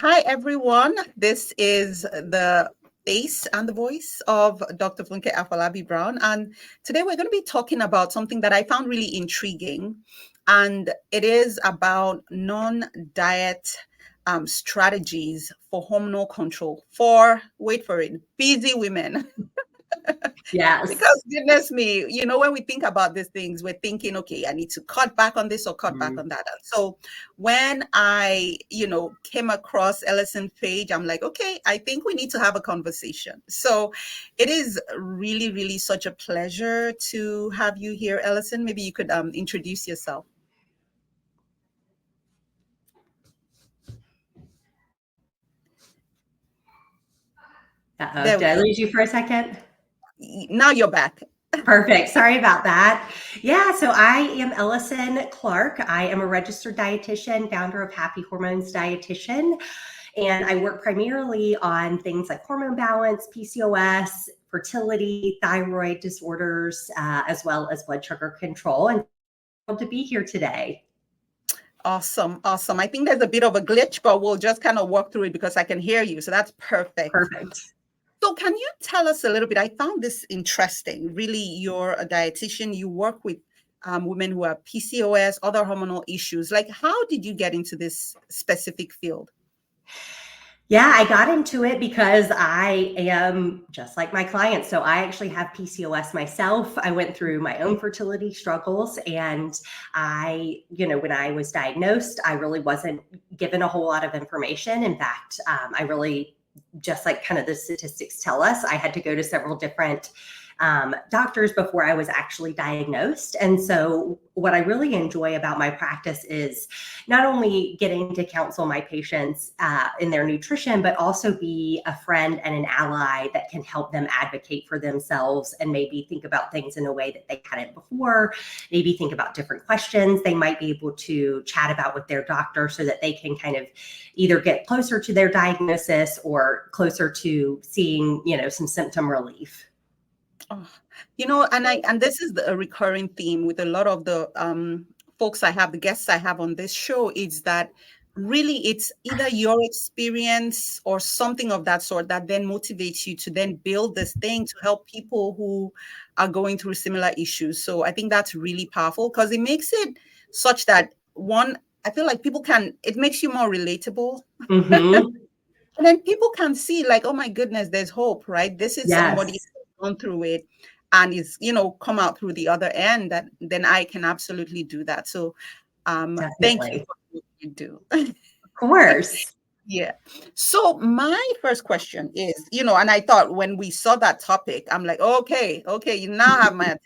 Hi, everyone. This is the face and the voice of Dr. Funke.afolabibrown. And today we're going to be talking about something that I found really intriguing. And it is about non-diet strategies for hormonal control for, wait for it, busy women. Yes. Because goodness me, when we think about these things, we're thinking, okay, I need to cut back on this or cut back on that. And so when I, came across Ellison's page, I'm like, okay, I think we need to have a conversation. So it is really, really such a pleasure to have you here, Ellison. Maybe you could introduce yourself. Did I lose you for a second? Now you're back. Perfect. Sorry about that. Yeah, so I am Ellison Clark. I am a registered dietitian, founder of Happy Hormones Dietitian, and I work primarily on things like hormone balance, PCOS, fertility, thyroid disorders, as well as blood sugar control. And I'm thrilled to be here today. Awesome. Awesome. I think there's a bit of a glitch, but we'll just kind of walk through it because I can hear you. So that's perfect. Perfect. So can you tell us a little bit? I found this interesting. Really, you're a dietitian. You work with women who have PCOS, other hormonal issues. Like, how did you get into this specific field? Yeah, I got into it because I am just like my clients. So I actually have PCOS myself. I went through my own fertility struggles, and when I was diagnosed, I really wasn't given a whole lot of information. In fact, I really, just like kind of the statistics tell us, I had to go to several different doctors before I was actually diagnosed. And so what I really enjoy about my practice is not only getting to counsel my patients in their nutrition, but also be a friend and an ally that can help them advocate for themselves and maybe think about things in a way that they hadn't before, maybe think about different questions they might be able to chat about with their doctor so that they can kind of either get closer to their diagnosis or closer to seeing, some symptom relief. Oh, and this is a recurring theme with a lot of the folks I have, the guests I have on this show, is that really it's either your experience or something of that sort that then motivates you to then build this thing to help people who are going through similar issues. So I think that's really powerful because it makes it such that I feel like it makes you more relatable. Mm-hmm. And then people can see like, oh my goodness, there's hope, right? This is somebody who's gone through it and is, come out through the other end, that then I can absolutely do that. So thank you for what you do. Of course. Yeah. So my first question is, and I thought when we saw that topic, I'm like, okay, you now have my attention.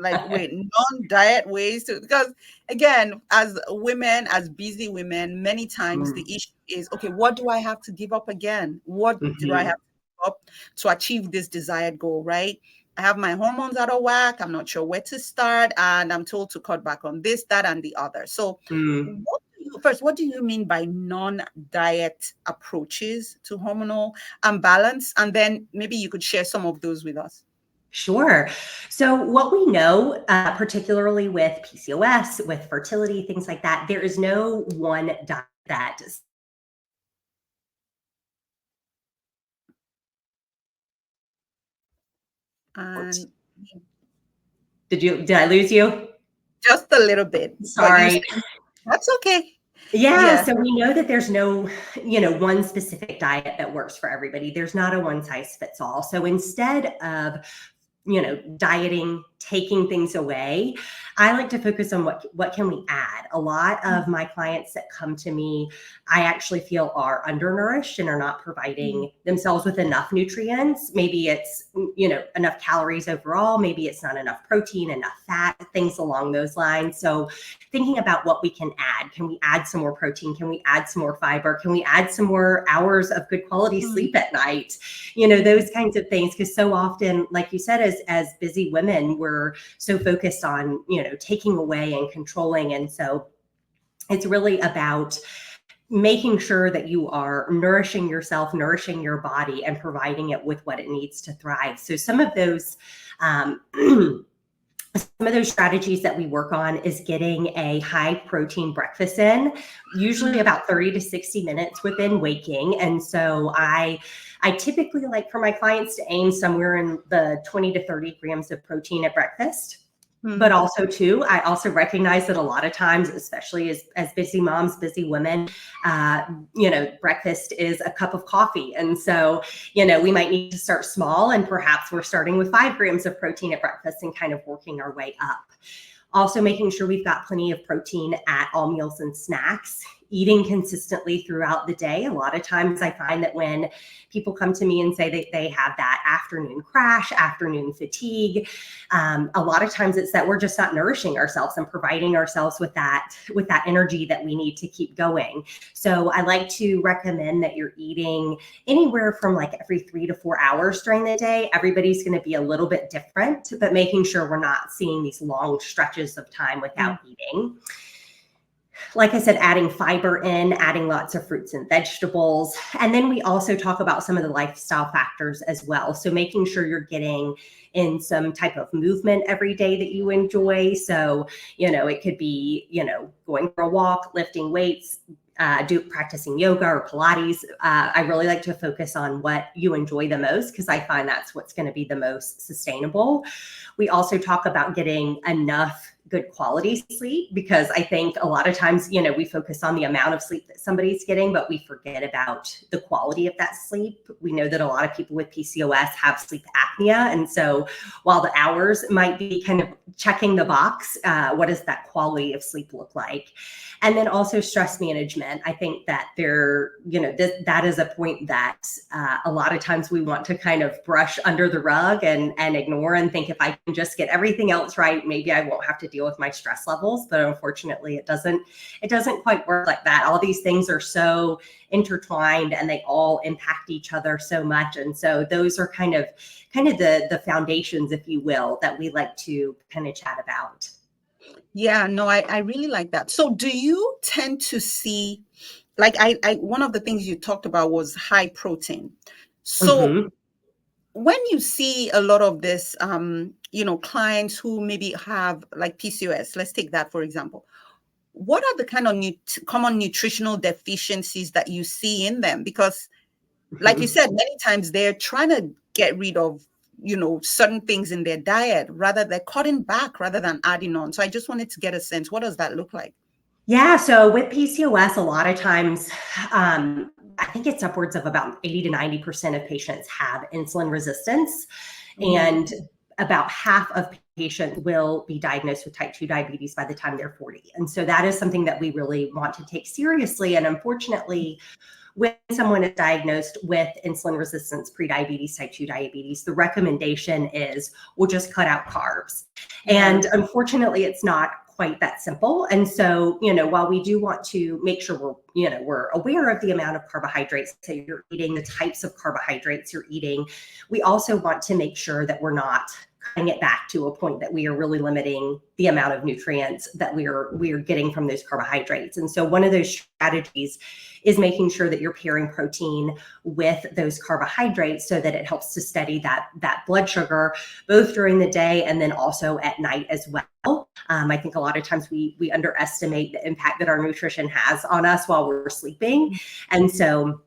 Like, wait, non-diet ways to, because again, as women, as busy women, many times the issue is, okay, what do I have to give up again? What do I have to give up to achieve this desired goal, right? I have my hormones out of whack. I'm not sure where to start. And I'm told to cut back on this, that, and the other. So what do you mean by non-diet approaches to hormonal imbalance? And then maybe you could share some of those with us. Sure. So what we know, particularly with PCOS, with fertility, things like that, there is no one diet that Did I lose you? Just a little bit. Sorry. That's okay. Yeah. So we know that there's no, one specific diet that works for everybody. There's not a one size fits all. So instead of, dieting, taking things away, I like to focus on what can we add. A lot of my clients that come to me, I actually feel are undernourished and are not providing themselves with enough nutrients. Maybe it's, enough calories overall. Maybe it's not enough protein, enough fat, things along those lines. So thinking about what we can add. Can we add some more protein? Can we add some more fiber? Can we add some more hours of good quality sleep at night? Those kinds of things. Because so often, like you said, as busy women, we're so focused on, taking away and controlling. And so it's really about making sure that you are nourishing yourself, nourishing your body, and providing it with what it needs to thrive. So some of those some of those strategies that we work on is getting a high protein breakfast in, usually about 30 to 60 minutes within waking. And so I typically like for my clients to aim somewhere in the 20 to 30 grams of protein at breakfast. But also too, I also recognize that a lot of times, especially as busy moms, busy women, breakfast is a cup of coffee. And so, we might need to start small, and perhaps we're starting with 5 grams of protein at breakfast and kind of working our way up. Also making sure we've got plenty of protein at all meals and snacks, eating consistently throughout the day. A lot of times I find that when people come to me and say that they have that afternoon crash, afternoon fatigue, a lot of times it's that we're just not nourishing ourselves and providing ourselves with that energy that we need to keep going. So I like to recommend that you're eating anywhere from like every 3 to 4 hours during the day. Everybody's going to be a little bit different, but making sure we're not seeing these long stretches of time without eating. Like I said, adding fiber in, adding lots of fruits and vegetables. And then we also talk about some of the lifestyle factors as well. So making sure you're getting in some type of movement every day that you enjoy. So, it could be, going for a walk, lifting weights, practicing yoga or Pilates. I really like to focus on what you enjoy the most, because I find that's what's going to be the most sustainable. We also talk about getting enough good quality sleep, because I think a lot of times, we focus on the amount of sleep that somebody's getting, but we forget about the quality of that sleep. We know that a lot of people with PCOS have sleep apnea. And so while the hours might be kind of checking the box, what does that quality of sleep look like? And then also stress management. I think that that is a point that a lot of times we want to kind of brush under the rug and ignore and think, if I can just get everything else right, maybe I won't have to deal with my stress levels. But unfortunately, it doesn't quite work like that. All these things are so intertwined and they all impact each other so much. And so those are kind of the foundations, if you will, that we like to kind of chat about. Yeah, no, I really like that. So do you tend to see, like I one of the things you talked about was high protein. So when you see a lot of this, clients who maybe have like PCOS, let's take that for example. What are the kind of common nutritional deficiencies that you see in them? Because like you said, many times they're trying to get rid of certain things in their diet, rather they're cutting back rather than adding on. So I just wanted to get a sense, what does that look like? Yeah, so with PCOS, a lot of times, I think it's upwards of about 80 to 90% of patients have insulin resistance, and about half of patients will be diagnosed with type 2 diabetes by the time they're 40. And so that is something that we really want to take seriously. And unfortunately, when someone is diagnosed with insulin resistance, prediabetes, type 2 diabetes, the recommendation is we'll just cut out carbs. And unfortunately, it's not quite that simple. And so, while we do want to make sure we're aware of the amount of carbohydrates that you're eating, the types of carbohydrates you're eating, we also want to make sure that we're not cutting it back to a point that we are really limiting the amount of nutrients that we are getting from those carbohydrates. And so one of those strategies is making sure that you're pairing protein with those carbohydrates so that it helps to steady that blood sugar both during the day and then also at night as well. I think a lot of times we underestimate the impact that our nutrition has on us while we're sleeping. And so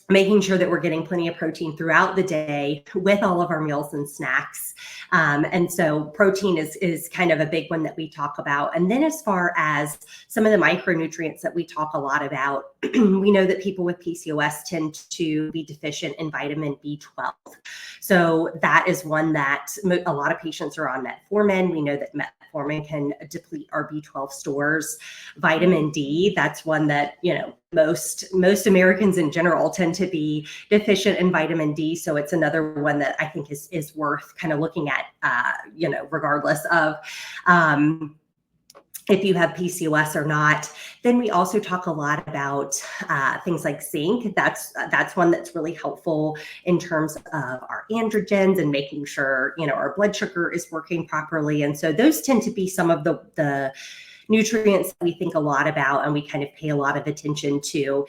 making sure that we're getting plenty of protein throughout the day with all of our meals and snacks. And so protein is kind of a big one that we talk about. And then as far as some of the micronutrients that we talk a lot about, we know that people with PCOS tend to be deficient in vitamin B12. So that is one that a lot of patients are on metformin. We know that metformin can deplete our B12 stores. Vitamin D, that's one that, most Americans in general tend to be deficient in vitamin D. So it's another one that I think is worth kind of looking at, regardless of if you have PCOS or not. Then we also talk a lot about things like zinc. That's one that's really helpful in terms of our androgens and making sure, our blood sugar is working properly. And so those tend to be some of the nutrients that we think a lot about and we kind of pay a lot of attention to.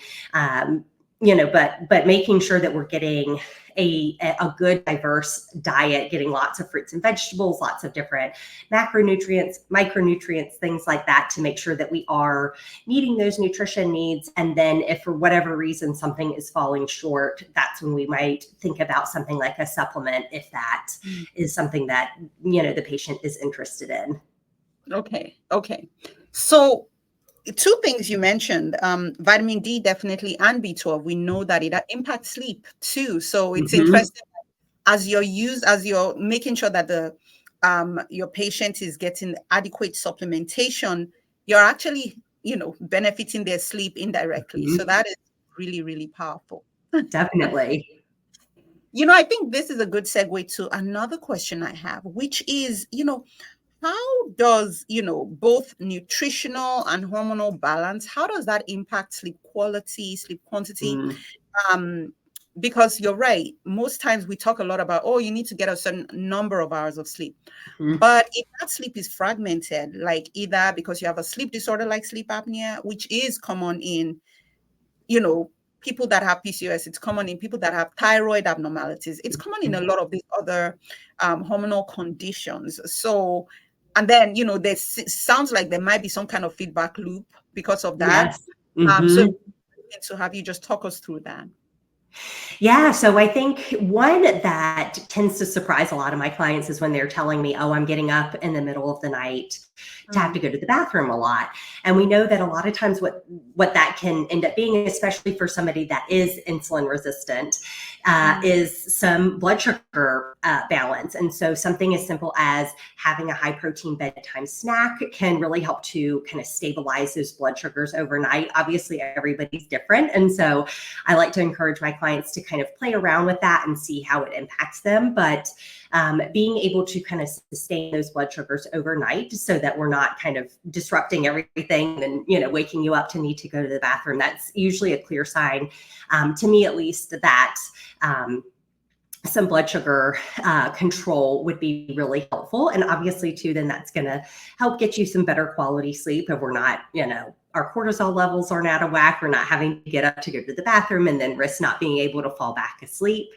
but making sure that we're getting a good diverse diet, getting lots of fruits and vegetables, lots of different macronutrients, micronutrients, things like that, to make sure that we are meeting those nutrition needs. And then if for whatever reason something is falling short, that's when we might think about something like a supplement, if that is something that, the patient is interested in. Okay. So two things you mentioned, vitamin D definitely, and B12. We know that it impacts sleep too. So it's interesting as you're making sure that the your patient is getting adequate supplementation, you're actually, benefiting their sleep indirectly. So that is really, really powerful. Definitely. I think this is a good segue to another question I have, which is, how does, both nutritional and hormonal balance, how does that impact sleep quality, sleep quantity? Because you're right, most times we talk a lot about, oh, you need to get a certain number of hours of sleep. But if that sleep is fragmented, like either because you have a sleep disorder like sleep apnea, which is common in, people that have PCOS, it's common in people that have thyroid abnormalities. It's common in a lot of these other hormonal conditions. So, and then, there sounds like there might be some kind of feedback loop because of that. Yes. So to have you just talk us through that. Yeah. So I think one that tends to surprise a lot of my clients is when they're telling me, oh, I'm getting up in the middle of the night to have to go to the bathroom a lot. And we know that a lot of times what that can end up being, especially for somebody that is insulin resistant, is some blood sugar balance. And so something as simple as having a high protein bedtime snack can really help to kind of stabilize those blood sugars overnight. Obviously, everybody's different. And so I like to encourage my clients to kind of play around with that and see how it impacts them. But being able to kind of sustain those blood sugars overnight so that we're not kind of disrupting everything and, waking you up to need to go to the bathroom. That's usually a clear sign, to me at least, that some blood sugar control would be really helpful. And obviously too, then that's going to help get you some better quality sleep if we're not, our cortisol levels aren't out of whack. We're not having to get up to go to the bathroom and then risk not being able to fall back asleep.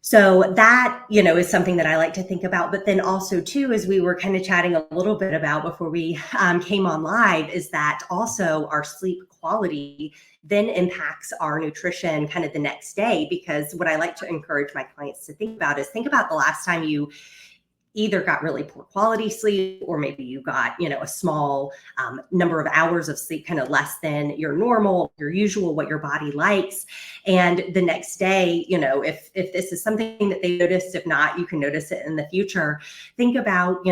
So that, is something that I like to think about. But then also too, as we were kind of chatting a little bit about before we came on live, is that also our sleep quality then impacts our nutrition kind of the next day. Because what I like to encourage my clients to think about is think about the last time you either got really poor quality sleep, or maybe you got, a small number of hours of sleep, kind of less than your normal, your usual, what your body likes. And the next day, if this is something that they noticed, if not, you can notice it in the future. Think about,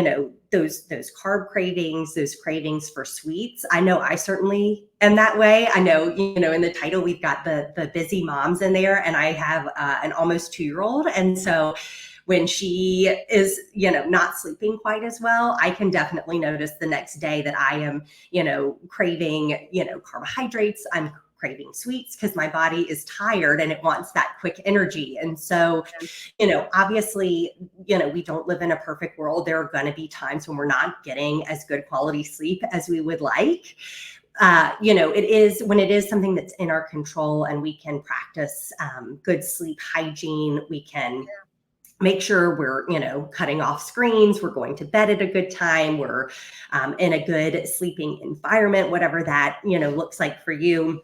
those carb cravings, those cravings for sweets. I know I certainly am that way. I know, in the title, we've got the busy moms in there, and I have an almost 2-year-old. And so when she is, not sleeping quite as well, I can definitely notice the next day that I am, craving, carbohydrates. I'm craving sweets because my body is tired and it wants that quick energy. And so, obviously, we don't live in a perfect world. There are going to be times when we're not getting as good quality sleep as we would like. It is when it is something that's in our control and we can practice good sleep hygiene. We can make sure we're, cutting off screens, we're going to bed at a good time, we're in a good sleeping environment, whatever that, looks like for you.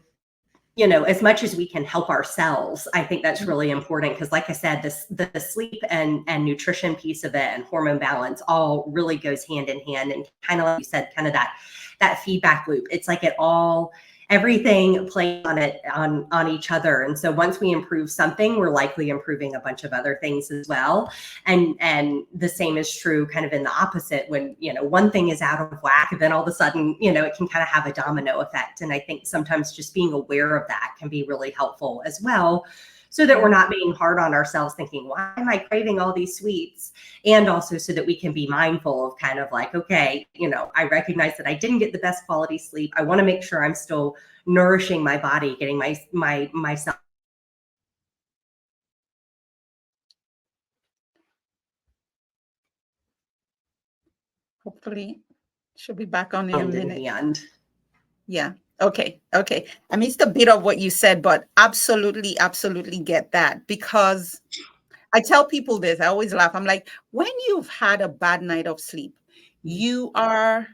As much as we can help ourselves, I think that's really important, because like I said, the sleep and nutrition piece of it and hormone balance all really goes hand in hand. And kind of like you said, kind of that feedback loop. It's like everything plays on each other. And so once we improve something, we're likely improving a bunch of other things as well. And the same is true kind of in the opposite. When, one thing is out of whack, then all of a sudden, it can kind of have a domino effect. And I think sometimes just being aware of that can be really helpful as well, so that we're not being hard on ourselves thinking, why am I craving all these sweets? And also so that we can be mindful of kind of like, okay, I recognize that I didn't get the best quality sleep. I want to make sure I'm still nourishing my body, getting myself. Hopefully she'll be back on in a minute. Beyond. Yeah. Okay. Okay. I missed a bit of what you said, but absolutely, absolutely get that, because I tell people this. I always laugh. I'm like, when you've had a bad night of sleep, you are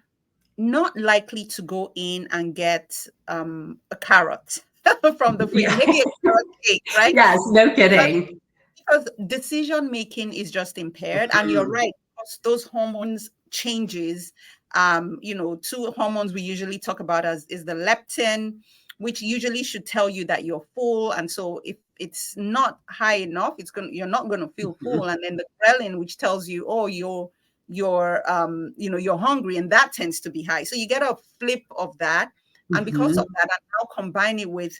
not likely to go in and get a carrot from the fridge, Yeah. maybe a carrot cake, right? Yes, no Because kidding. because decision making is just impaired, and you're Mhm. right, because those hormones changes. Two hormones we usually talk about as is the leptin, which usually should tell you that you're full, and so if it's not high enough, you're not going to feel full. Mhm. And then the ghrelin, which tells you, oh, you're hungry, and that tends to be high. So you get a flip of that, and because of Mhm. that, and now combine it with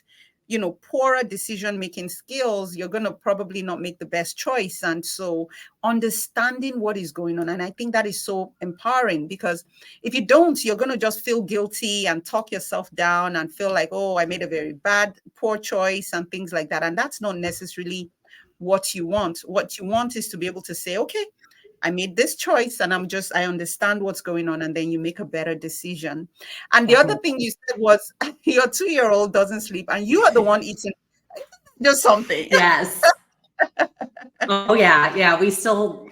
poorer decision making skills, you're going to probably not make the best choice. And so understanding what is going on, and I think that is so empowering, because if you don't, you're going to just feel guilty and talk yourself down and feel like, oh, I made a very poor choice and things like that. And that's not necessarily what you want. What you want is to be able to say, okay, I made this choice, and I understand what's going on, and then you make a better decision. And the other thing you said was your 2-year-old doesn't sleep, and you are the one eating just something. Yes. Oh yeah, yeah. We still,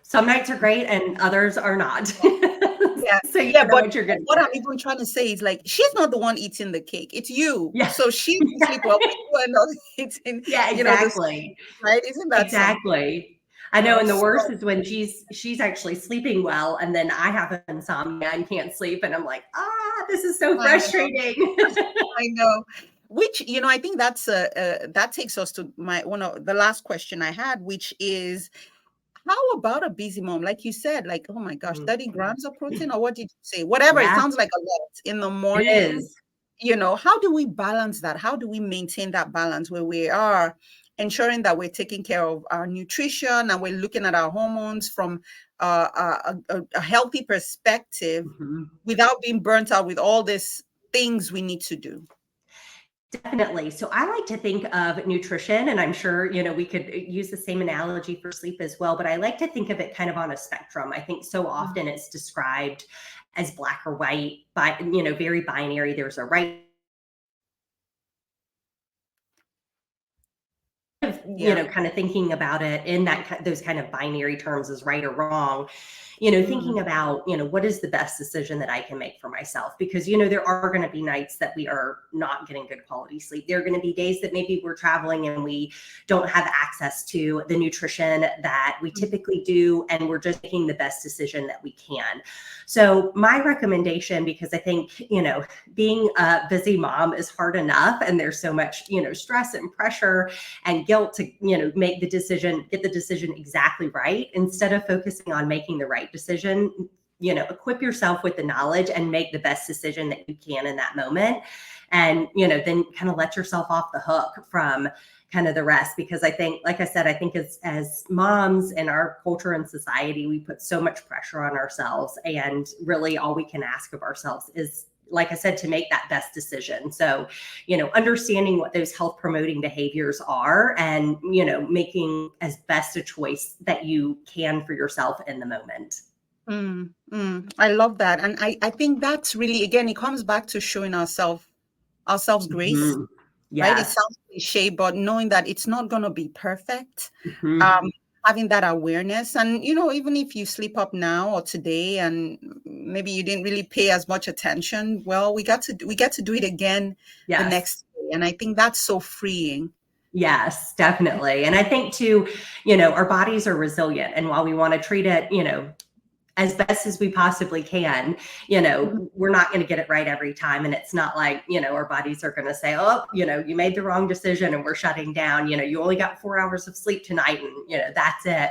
some nights are great and others are not. Yeah. So you Yeah. know But what you're gonna what I'm get. even trying to say is, like, she's not the one eating the cake. It's you. Yeah. So she can sleep well, but you are not eating, Yeah, this, exactly. right? Isn't that something? Exactly. I know, and the So worst is when she's actually sleeping well, and then I have insomnia and can't sleep, and I'm like, this is so I know. frustrating. I know. Which, I think that takes us to my one of the last question I had, which is, how about a busy mom? Like you said, like, oh my gosh, Mhm. 30 grams of protein, or what did you say? Whatever. It Yeah, sounds like a lot in the it morning. is. How do we balance that? How do we maintain that balance where we are ensuring that we're taking care of our nutrition and we're looking at our hormones from a healthy perspective Mhm. without being burnt out with all these things we need to do? Definitely. So I like to think of nutrition, and I'm sure, we could use the same analogy for sleep as well, but I like to think of it kind of on a spectrum. I think so Mm. often it's described as black or white, very binary. There's a right, Yeah. kind of thinking about it in those kind of binary terms as right or wrong. Mm. Thinking about, what is the best decision that I can make for myself? Because, there are going to be nights that we are not getting good quality sleep. There are going to be days that maybe we're traveling and we don't have access to the nutrition that we Mm. typically do, and we're just making the best decision that we can. So my recommendation, because I think, being a busy mom is hard enough, and there's so much, stress and pressure and guilt to, get the decision exactly right, instead of focusing on making the right decision. Equip yourself with the knowledge and make the best decision that you can in that moment. And, then kind of let yourself off the hook from kind of the rest. Because I think, like I said, I think as moms in our culture and society, we put so much pressure on ourselves, and really all we can ask of ourselves is, like I said, to make that best decision. So, understanding what those health promoting behaviors are, and, making as best a choice that you can for yourself in the moment. I love that. And I think that's really, again, it comes back to showing ourselves grace, Mhm. right? It Yes. sounds cliche, but knowing that it's not going to be perfect, Mhm. um, having that awareness. And, even if you sleep up now or today and maybe you didn't really pay as much attention, well, we get to do it again the Yes. next day. And I think that's so freeing. Yes, definitely. And I think too, our bodies are resilient. And while we want to treat it, as best as we possibly can, Mhm. we're not going to get it right every time. And it's not like, our bodies are going to say, oh, you made the wrong decision and we're shutting down. You only got 4 hours of sleep tonight, and, that's it.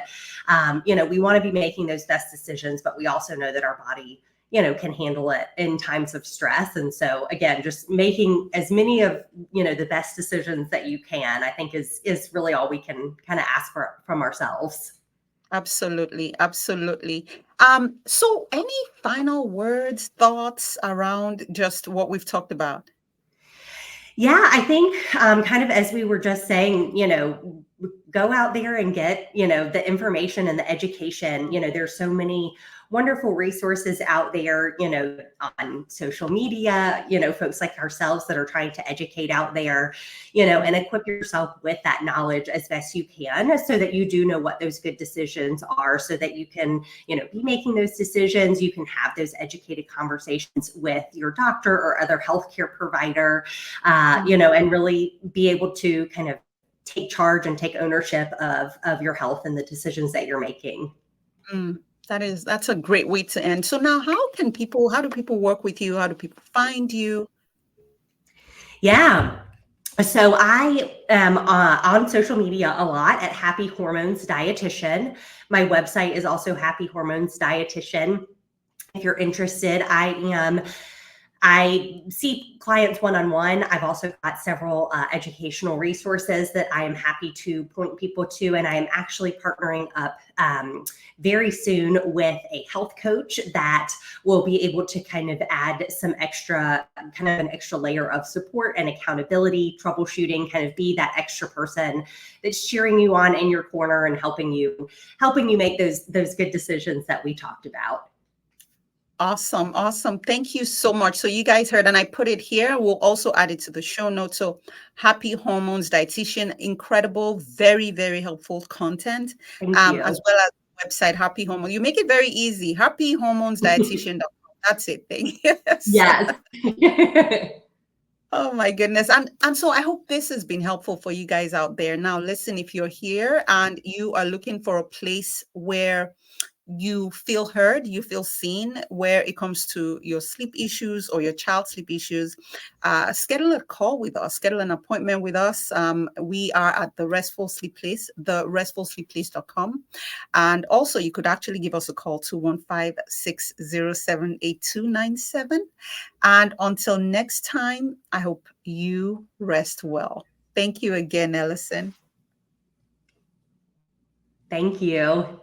We want to be making those best decisions, but we also know that our body, can handle it in times of stress. And so again, just making as many of, the best decisions that you can, I think is really all we can kind of ask for from ourselves. Absolutely, absolutely. So any final words, thoughts around just what we've talked about? Yeah, I think kind of as we were just saying, go out there and get, the information and the education. There's so many wonderful resources out there, on social media, folks like ourselves that are trying to educate out there, and equip yourself with that knowledge as best you can so that you do know what those good decisions are, so that you can, be making those decisions. You can have those educated conversations with your doctor or other healthcare provider, and really be able to kind of take charge and take ownership of your health and the decisions that you're making. That's a great way to end. So now how do people work with you? How do people find you? Yeah. So I am on social media a lot at Happy Hormones Dietitian. My website is also Happy Hormones Dietitian. If you're interested, I see clients one-on-one. I've also got several educational resources that I am happy to point people to. And I am actually partnering up very soon with a health coach that will be able to kind of add some extra, kind of an extra layer of support and accountability, troubleshooting, kind of be that extra person that's cheering you on in your corner and helping you make those good decisions that we talked about. Awesome. Awesome. Thank you so much. So you guys heard, and I put it here. We'll also add it to the show notes. So Happy Hormones Dietitian, incredible, very, very helpful content, Thank you. as well as website Happy Hormone. You make it very easy. HappyHormonesDietitian.com. That's it. Thank you. Yes. Oh my goodness. And so I hope this has been helpful for you guys out there. Now, listen, if you're here and you are looking for a place where you feel heard, you feel seen, where it comes to your sleep issues or your child's sleep issues, schedule a call with us, schedule an appointment with us. We are at the Restful Sleep Place, the restfulsleepmd.com. And also you could actually give us a call, 215-607-8297. And until next time, I hope you rest well. Thank you again, Ellison. Thank you.